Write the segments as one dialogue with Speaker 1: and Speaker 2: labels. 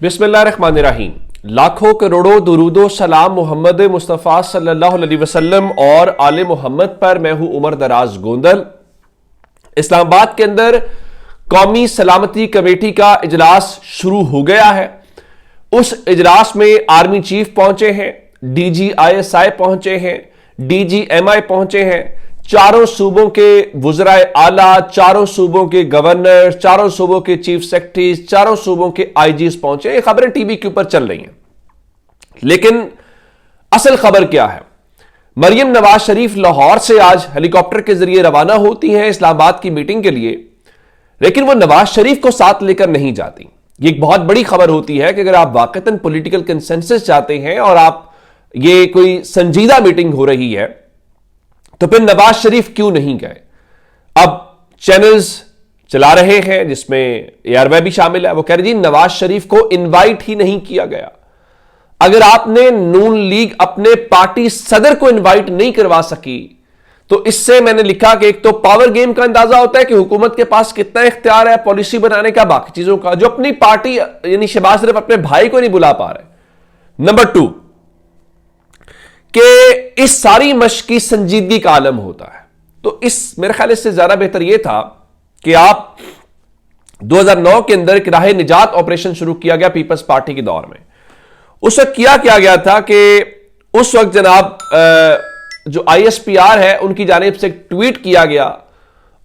Speaker 1: बिस्मिल्लाहिर्रहमानिर्रहीम। लाखों करोड़ों दुरूदो सलाम मोहम्मद मुस्तफ़ा सल्लल्लाहु अलैहि वसल्लम और आले मोहम्मद पर। मैं हूं उमर दराज गोंदल। इस्लामाबाद के अंदर कौमी सलामती कमेटी का इजलास शुरू हो गया है। उस इजलास में आर्मी चीफ पहुंचे हैं, DGISI पहुंचे हैं, DGMI पहुंचे हैं, चारों सूबों के वुज़राए आला, चारों सूबों के गवर्नर, चारों सूबों के चीफ सेक्रेटरी, चारों सूबों के IGs पहुंचे। ये खबरें टीवी के ऊपर चल रही हैं, लेकिन असल खबर क्या है? मरियम नवाज शरीफ लाहौर से आज हेलीकॉप्टर के जरिए रवाना होती हैं इस्लामाबाद की मीटिंग के लिए, लेकिन वो नवाज शरीफ को साथ लेकर नहीं जाती। ये एक बहुत बड़ी खबर होती है कि अगर आप वाकईतन पॉलिटिकल कंसेंसस चाहते हैं और आप ये कोई संजीदा मीटिंग हो रही है, तो फिर नवाज शरीफ क्यों नहीं गए? अब चैनल्स चला रहे हैं जिसमें ARY भी शामिल है, वो कह रहे जी नवाज शरीफ को इनवाइट ही नहीं किया गया। अगर आपने नून लीग अपने पार्टी सदर को इनवाइट नहीं करवा सकी, तो इससे मैंने लिखा कि एक तो पावर गेम का अंदाजा होता है कि हुकूमत के पास कितना इख्तियार है पॉलिसी बनाने का, बाकी चीजों का, जो अपनी पार्टी यानी शहबाज शरीफ अपने भाई को नहीं बुला पा रहे। नंबर 2 कि इस सारी मश्क की संजीदगी का आलम होता है। तो इस मेरे ख्याल से ज्यादा बेहतर यह था कि आप 2009 के अंदर एक राह निजात ऑपरेशन शुरू किया गया पीपल्स पार्टी के दौर में। उस वक्त किया गया था कि उस वक्त जनाब जो ISPR है उनकी जानिब से एक ट्वीट किया गया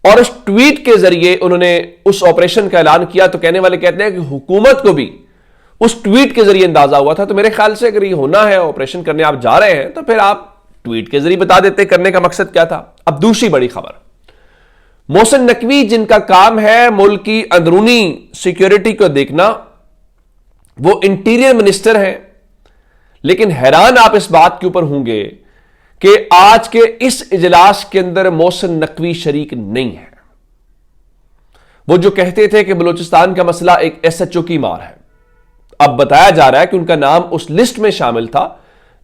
Speaker 1: और उस ट्वीट के जरिए उन्होंने उस ऑपरेशन का ऐलान किया। तो कहने वाले कहते हैं कि हुकूमत को भी उस ट्वीट के जरिए अंदाजा हुआ था। तो मेरे ख्याल से अगर ये होना है, ऑपरेशन करने आप जा रहे हैं, तो फिर आप ट्वीट के जरिए बता देते करने का मकसद क्या था। अब दूसरी बड़ी खबर, मोहसिन नकवी जिनका काम है मुल्क की अंदरूनी सिक्योरिटी को देखना, वो इंटीरियर मिनिस्टर हैं, लेकिन हैरान आप इस बात के ऊपर होंगे कि आज के इस इजलास के अंदर मोहसिन नकवी शरीक नहीं है। वो जो कहते थे कि बलूचिस्तान का मसला एक SHO की मार है, अब बताया जा रहा है कि उनका नाम उस लिस्ट में शामिल था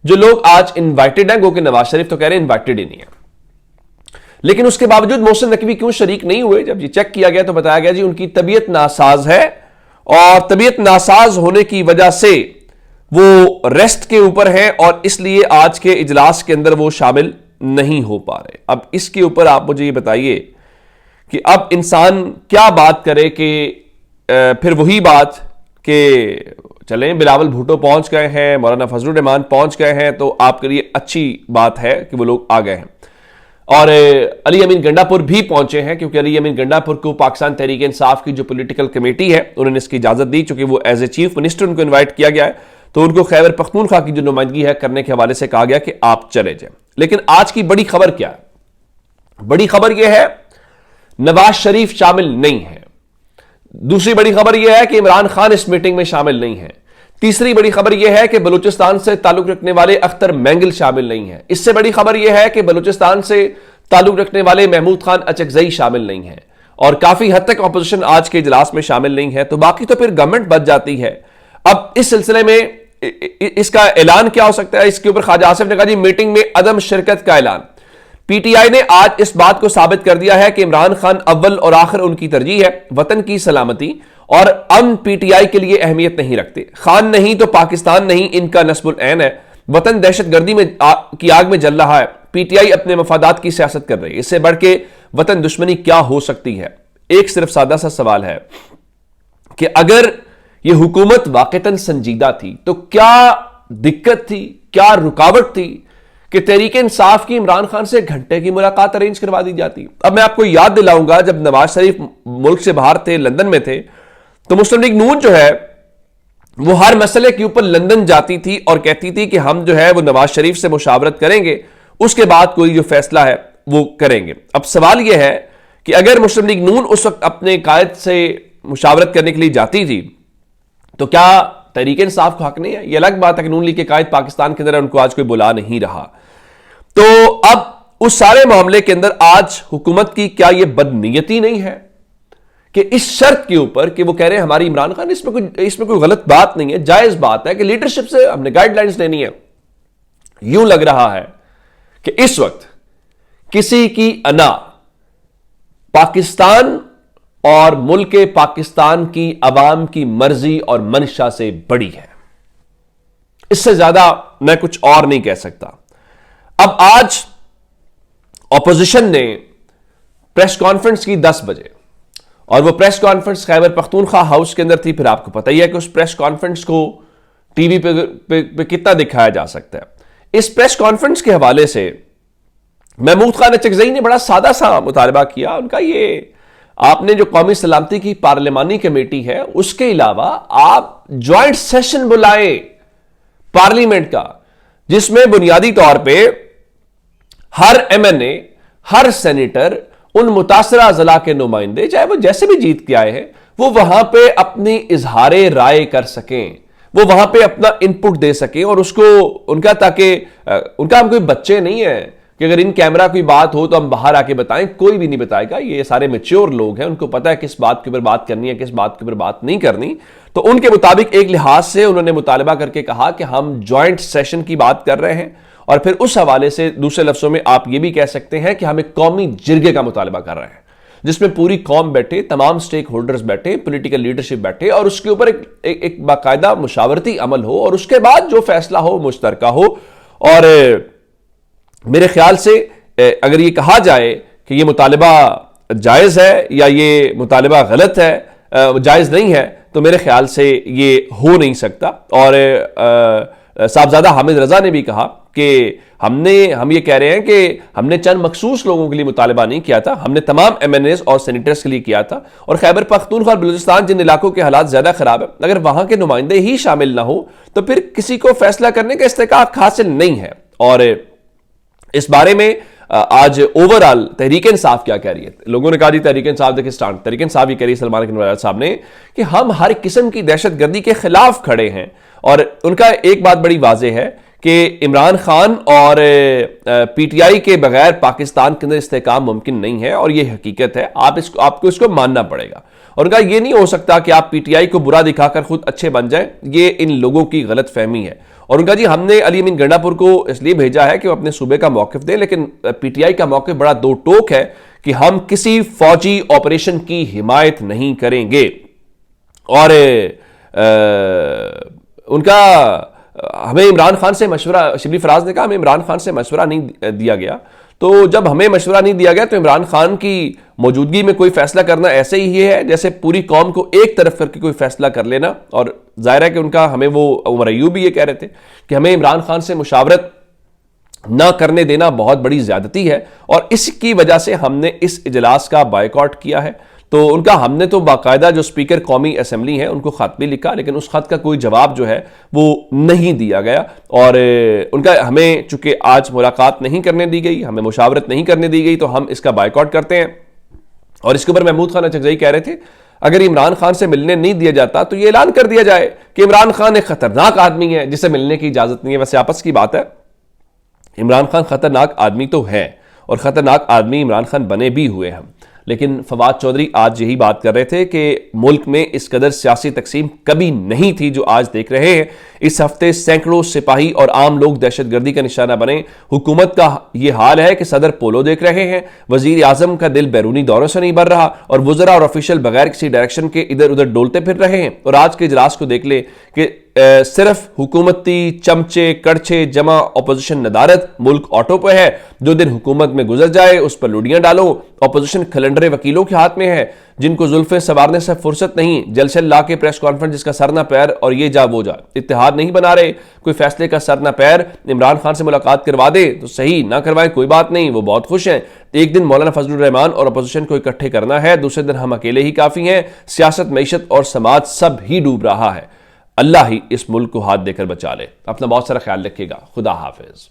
Speaker 1: जो लोग आज इनवाइटेड हैं। गो कि नवाज शरीफ तो कह रहे हैं इनवाइटेड ही नहीं है, लेकिन उसके बावजूद मोहसिन नकवी क्यों शरीक नहीं हुए? जब ये चेक किया गया तो बताया गया जी उनकी तबीयत नासाज है और तबीयत नासाज होने की वजह से वो रेस्ट के ऊपर हैं और इसलिए आज के इजलास के अंदर वो शामिल नहीं हो पा रहे। अब इसके ऊपर आप मुझे ये बताइए कि अब इंसान क्या बात करे कि फिर वही बात कि चलें बिलावल भुट्टो पहुंच गए हैं, मौलाना फजलुर रहमान पहुंच गए हैं, तो आपके लिए अच्छी बात है कि वो लोग आ गए हैं। और अली अमीन गंडापुर भी पहुंचे हैं, क्योंकि अली अमीन गंडापुर को पाकिस्तान तहरीक इंसाफ की जो पॉलिटिकल कमेटी है उन्होंने इसकी इजाजत दी, चूंकि वो एज ए चीफ मिनिस्टर उनको इन्वाइट किया गया है, तो उनको खैबर पख्तूनख्वा की जो नुमाइंदगी है करने के हवाले से कहा गया कि आप चले जाएं। लेकिन आज की बड़ी खबर क्या है? बड़ी खबर यह है नवाज शरीफ शामिल नहीं है। दूसरी बड़ी खबर यह है कि इमरान खान इस मीटिंग में शामिल नहीं है। तीसरी बड़ी खबर यह है कि बलूचिस्तान से ताल्लुक रखने वाले अख्तर मैंगिल शामिल नहीं है। इससे बड़ी खबर यह है कि बलूचिस्तान से ताल्लुक रखने वाले महमूद खान अचकजई शामिल नहीं है और काफी हद तक अपोजिशन आज के इजलास में शामिल नहीं है। तो बाकी तो फिर गवर्नमेंट बच जाती है। अब इस सिलसिले में इसका ऐलान क्या हो सकता है? इसके ऊपर ख्वाजा आसिफ ने कहा जी मीटिंग में अदम शिरकत का ऐलान। PTI ने आज इस बात को साबित कर दिया है कि इमरान खान अव्वल और आखिर उनकी तरजीह है, वतन की सलामती और अमन PTI के लिए अहमियत नहीं रखते। खान नहीं तो पाकिस्तान नहीं, इनका नस्बुल ऐन है। वतन दहशतगर्दी में की आग में जल रहा है। PTI अपने मफादात की सियासत कर रही है। इससे बढ़ के वतन दुश्मनी क्या हो सकती है? एक सिर्फ सादा सा सवाल है कि अगर यह हुकूमत वाकईतन संजीदा थी तो क्या दिक्कत थी, क्या रुकावट थी कि तहरीक इंसाफ की इमरान खान से घंटे की मुलाकात अरेंज करवा दी जाती? अब मैं आपको याद दिलाऊंगा, जब नवाज शरीफ मुल्क से बाहर थे, लंदन में थे, तो मुस्लिम लीग नून जो है वो हर मसले के ऊपर लंदन जाती थी और कहती थी कि हम जो है वो नवाज शरीफ से मुशावरत करेंगे, उसके बाद कोई जो फैसला है वो करेंगे। अब सवाल यह है कि अगर मुस्लिम लीग नून उस वक्त अपने कायद से मुशावरत करने के लिए जाती थी, तो क्या तहरीक इंसाफ को हक नहीं है? यह अलग बात है कि नून लीग के कायद पाकिस्तान के अंदर उनको आज कोई बुला नहीं रहा। तो अब उस सारे मामले के अंदर आज हुकूमत की क्या यह बदनीयती नहीं है कि इस शर्त के ऊपर कि वो कह रहे हैं हमारी इमरान खान, इसमें कोई गलत बात नहीं है, जायज बात है कि लीडरशिप से हमने गाइडलाइंस लेनी है। यूं लग रहा है कि इस वक्त किसी की अना पाकिस्तान और मुल्क पाकिस्तान की अवाम की मर्जी और मंशा से बड़ी है। इससे ज्यादा मैं कुछ और नहीं कह सकता। अब आज ऑपोजिशन ने प्रेस कॉन्फ्रेंस की 10 बजे, और वो press conference Khyber Pakhtunkhwa house के अंदर थी। फिर आपको पता ही है कि उस प्रेस कॉन्फ्रेंस को टीवी पे कितना दिखाया जा सकता है। इस प्रेस कॉन्फ्रेंस के हवाले से महमूद खान अचकजई ने बड़ा सादा सा मुतालबा किया। उनका ये, आपने जो कौमी सलामती की पार्लिमानी कमेटी है उसके अलावा आप ज्वाइंट सेशन बुलाए पार्लियामेंट का, जिसमें बुनियादी तौर पे हर एमएनए, हर सेनेटर, उन मुतासरा जिला के नुमाइंदे, चाहे वो जैसे भी जीत के आए हैं, वो वहां पे अपनी इजहारे राय कर सकें, वो वहां पे अपना इनपुट दे सकें। और उसको उनका, ताकि उनका, हम कोई बच्चे नहीं है कि अगर इन कैमरा कोई बात हो तो हम बाहर आके बताएं। कोई भी नहीं बताएगा। ये सारे मैच्योर लोग हैं, उनको पता है किस बात के ऊपर बात करनी है, किस बात के ऊपर बात नहीं करनी। तो उनके मुताबिक एक लिहाज से उन्होंने मुतालबा करके कहा कि हम ज्वाइंट सेशन की बात कर रहे हैं, और फिर उस हवाले से दूसरे लफ्जों में आप ये भी कह सकते हैं कि हम एक कौमी जिरगे का मुतालबा कर रहे हैं, जिसमें पूरी कौम बैठे, तमाम स्टेक होल्डर्स बैठे, पॉलिटिकल लीडरशिप बैठे, और उसके ऊपर एक बाकायदा मुशावरती अमल हो, और उसके बाद जो फैसला हो मुश्तरका हो। और मेरे ख्याल से अगर ये कहा जाए कि ये मुतालबा जायज़ है या ये मुतालबा गलत है, जायज़ नहीं है, तो मेरे ख्याल से ये हो नहीं सकता। और साहबजादा हामिद रजा ने भी कहा कि हम ये कह रहे हैं कि हमने चंद मखसूस लोगों के लिए मुतालबा नहीं किया था, हमने तमाम एमएनएस और सेनेटर्स के लिए किया था। और खैबर पख्तूनख्वा और बलूचिस्तान, जिन इलाकों के हालात ज्यादा खराब है, अगर वहां के नुमाइंदे ही शामिल ना हो तो फिर किसी को फैसला करने का इस्तेकाक हासिल नहीं है। और इस बारे में आज ओवरऑल तहरीक इंसाफ क्या कह रही है? लोगों ने कहा जी तहरीक इंसाफ देखिए स्टैंड, तहरीक इंसाफ ये कह रही है सलमान अख्तर साहब ने कि हम हर किस्म की दहशतगर्दी के खिलाफ खड़े हैं। और उनका एक बात बड़ी वाज़ेह है कि इमरान खान और पीटीआई के बगैर पाकिस्तान के अंदर इस्तेहकाम मुमकिन नहीं है, और ये हकीकत है। आपको इसको मानना पड़ेगा। और उनका ये नहीं हो सकता कि आप पीटीआई को बुरा दिखाकर खुद अच्छे बन जाएं, ये इन लोगों की गलत फहमी है। और उनका जी हमने अली अमीन गंडापुर को इसलिए भेजा है कि वो अपने सूबे का मौकिफ दे, लेकिन पीटीआई का मौकिफ बड़ा दो टोक है कि हम किसी फौजी ऑपरेशन की हिमायत नहीं करेंगे। और उनका हमें इमरान खान से मशवरा, शिबली फराज ने कहा हमें इमरान खान से मशवरा नहीं दिया गया। तो जब हमें मशवरा नहीं दिया गया तो इमरान खान की मौजूदगी में कोई फैसला करना ऐसे ही है जैसे पूरी कौम को एक तरफ करके कोई फैसला कर लेना। और जाहिर है कि उनका, हमें वो उमर अय्यूब भी ये कह रहे थे कि हमें इमरान खान से मुशावरत ना करने देना बहुत बड़ी ज्यादती है, और इसकी वजह से हमने इस इजलास का बायकॉट किया है। तो उनका, हमने तो बाकायदा जो स्पीकर कौमी असेंबली है उनको खत भी लिखा, लेकिन उस खत का कोई जवाब जो है वो नहीं दिया गया। और उनका, हमें चूंकि आज मुलाकात नहीं करने दी गई, हमें मुशावरत नहीं करने दी गई, तो हम इसका बायकॉट करते हैं। और इसके ऊपर महमूद खान अचकजई कह रहे थे अगर इमरान खान से मिलने नहीं दिया जाता तो ये ऐलान कर दिया जाए कि इमरान खान एक खतरनाक आदमी है जिसे मिलने की इजाजत नहीं है। वैसे आपस की बात है, इमरान खान खतरनाक आदमी तो है, और खतरनाक आदमी इमरान खान बने भी हुए हम। लेकिन फवाद चौधरी आज यही बात कर रहे थे कि मुल्क में इस कदर सियासी तकसीम कभी नहीं थी जो आज देख रहे हैं। इस हफ्ते सैकड़ों सिपाही और आम लोग दहशतगर्दी का निशाना बने। हुकूमत का यह हाल है कि सदर पोलो देख रहे हैं, वजीर आजम का दिल बैरूनी दौरों से नहीं भर रहा, और वुज़रा और ऑफिशियल बगैर किसी डायरेक्शन के इधर उधर डोलते फिर रहे हैं। और आज के इजलास को देख ले कि सिर्फ हुकूमती चमचे कड़छे जमा ऑपोजिशन नदारत मुल्क ऑटो पे है। जो दिन हुकूमत में गुजर जाए उस पर लुडियां डालो। ऑपोजिशन खलंडरे वकीलों के हाथ में है जिनको जुल्फे सवारने से फुर्सत नहीं, जलशल ला के प्रेस कॉन्फ्रेंस जिसका सर ना पैर, और ये जा वो जा। इत्तेहाद नहीं बना रहे, कोई फैसले का सर ना पैर। इमरान खान से मुलाकात करवा दे तो सही, ना करवाए कोई बात नहीं, वो बहुत खुश हैं। एक दिन मौलाना फजलुर रहमान और अपोजिशन को इकट्ठे करना है, दूसरे दिन हम अकेले ही काफी हैं। सियासत, मईशत और समाज सब ही डूब रहा है। अल्लाह ही इस मुल्क को हाथ देकर बचा ले। अपना बहुत सारा ख्याल रखिएगा। खुदा हाफिज।